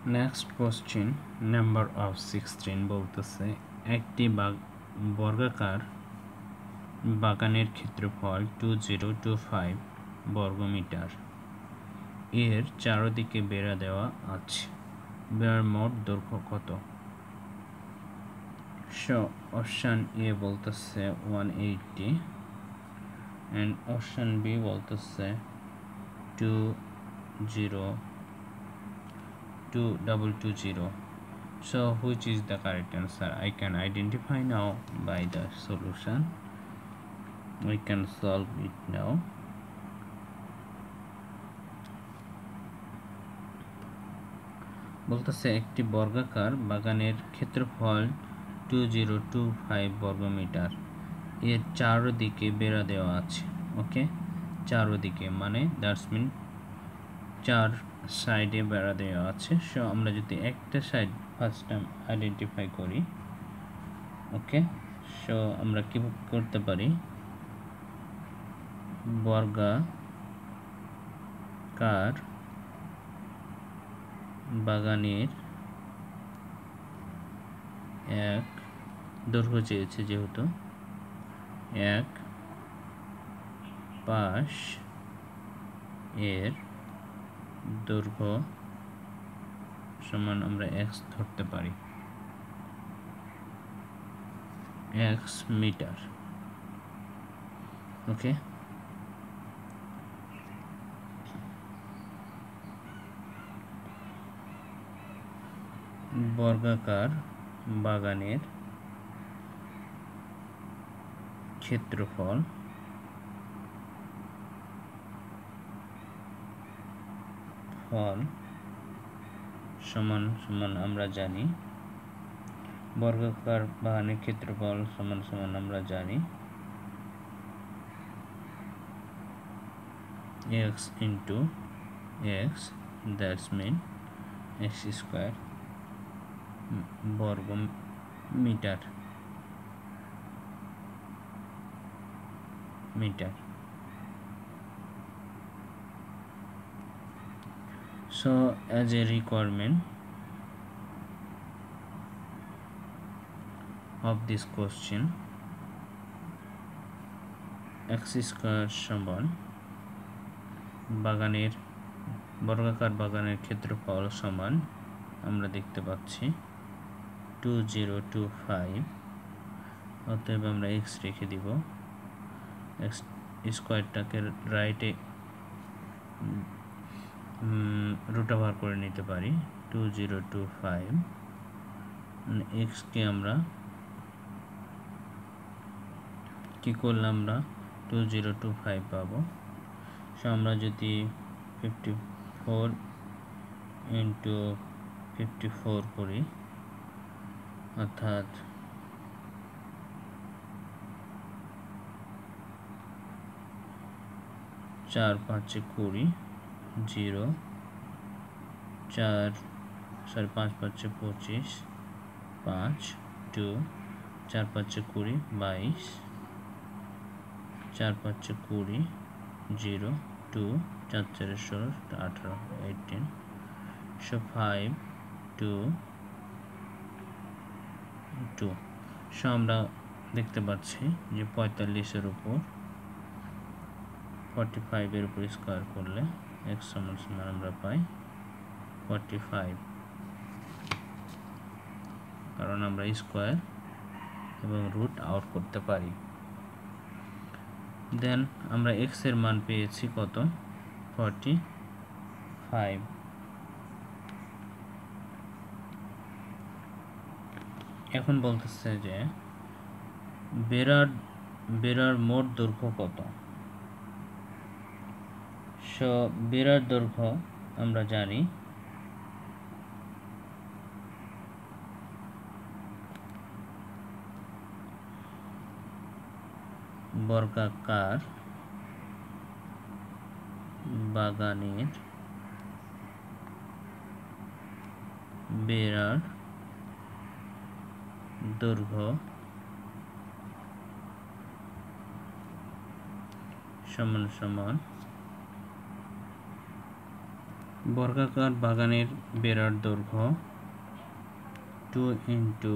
Next question number of 16 বলতেছে একটি বর্গাকার বাগানের ক্ষেত্রফল 2025 বর্গমিটার, এর চারদিকে বেড়া দেওয়া আছে, বেড়ার মোট দৈর্ঘ্য কত? সো অপশান এ বলতেছে 180 and অপশান বি বলতেছে 2220. So which is the correct answer? I can identify now by the solution. We can solve it now. বলতেছে একটি বর্গাকার বাগানের ক্ষেত্রফল 2025 বর্গমিটার, এর চারদিকে বেড়া দেওয়া আছে। ওকে, চারদিকে মানে দ্যাটস মিন চার সাইডে বেড়া দেওয়া আছে। সো আমরা যদি একটা সাইড ফার্স্ট টাইম আইডেন্টিফাই করি, ওকে, সো আমরা কি করতে পারি, বর্গাকার বাগানের এক দৈর্ঘ্য চেয়েছে, যেহেতু এক পাশ এর দৈর্ঘ্য সমান আমরা x ধরতে পারি, x মিটার। ওকে, বর্গাকার বাগানের ক্ষেত্রফল সমান সমান আমরা জানি, বর্গাকার বাগানের ক্ষেত্রফল সমান সমান আমরা জানি x into x, that's mean x square বর্গ metre. So as a requirement of this question, x square সমান বর্গাকার বাগানের ক্ষেত্রফল সমান আমরা দেখতে পাচ্ছি 2025, অতএব আমরা x রেখে দিব, x স্কয়ারটাকে রাইটে রুট ওভার করে নিতে পারি, 2025 x কে আমরা কি করলাম, আমরা 2025 পাবো। সো আমরা যদি 54 into 54 করি, অর্থাৎ 4 5 20, 0 4 5 5 25, 5 2 4 5 20 22, 4 5 20, 0 2 4 4 16 18 18, so 5 2 2। সো আমরা দেখতে পাচ্ছি যে 45 এর উপর 45 এর উপর স্কয়ার করলে x সমান সমান আমরা পাই 45, কারণ আমরা স্কয়ার এবং রুট আউট করতে পারি। দেন আমরা x এর মান পেয়েছি কত, 45। এখন বলতেছে যে বেড়ার মোট দৈর্ঘ্য কত। সো বেড়ার দৈর্ঘ্য আমরা জানি বর্গাকার বাগানের বেড়ার দৈর্ঘ্য সমান সমান বর্গাকার বাগানের বেড়ার দৈর্ঘ্য 2 ইন্টু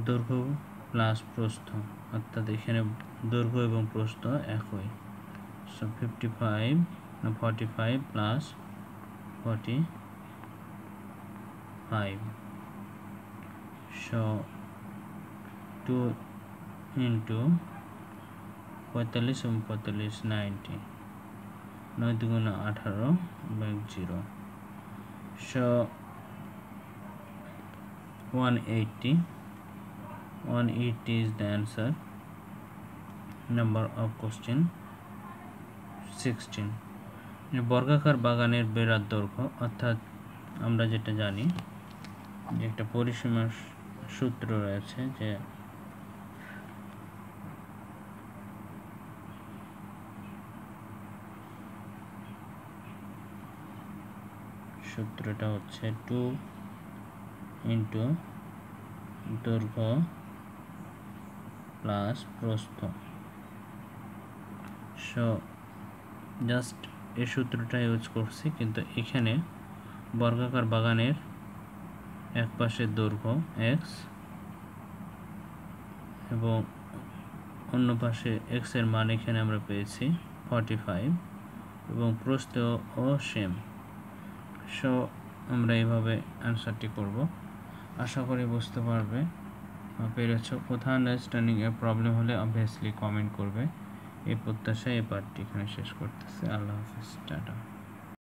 দৈর্ঘ্য প্লাস প্রস্থ, অর্থাৎ এখানে দৈর্ঘ্য এবং প্রস্থ একই। সো 45 প্লাস 45, সো 2 ইন্টু 45 এবং 45 90, 9 দুগুণে 18 ভাগ 0, so 180 is the answer. Number of question 16. বর্গাকার বাগানের বেড়ার দৈর্ঘ্য, অর্থাৎ আমরা যেটা জানি যে একটা পরিসীমার সূত্র রয়েছে, যে সূত্রটা হচ্ছে 2 ইন্টু দৈর্ঘ্য প্লাস প্রস্থ। সো জাস্ট এই সূত্রটা ইউজ করছি, কিন্তু এখানে বর্গাকার বাগানের এক পাশের দৈর্ঘ্য x এবং অন্য পাশে x এর মান এখানে আমরা পেয়েছি 45 এবং প্রস্থ ও সেম। সো আমরা এইভাবে অ্যান্সারটি করব। আশা করি বুঝতে পেরেছ। কোথাও আন্ডারস্ট্যান্ডিং এর প্রবলেম হলে অবভিয়াসলি কমেন্ট করবে। এই প্রত্যাশায় এই পার্টটি এখানে শেষ করতেছে। আল্লাহ হাফেজ, টাটা।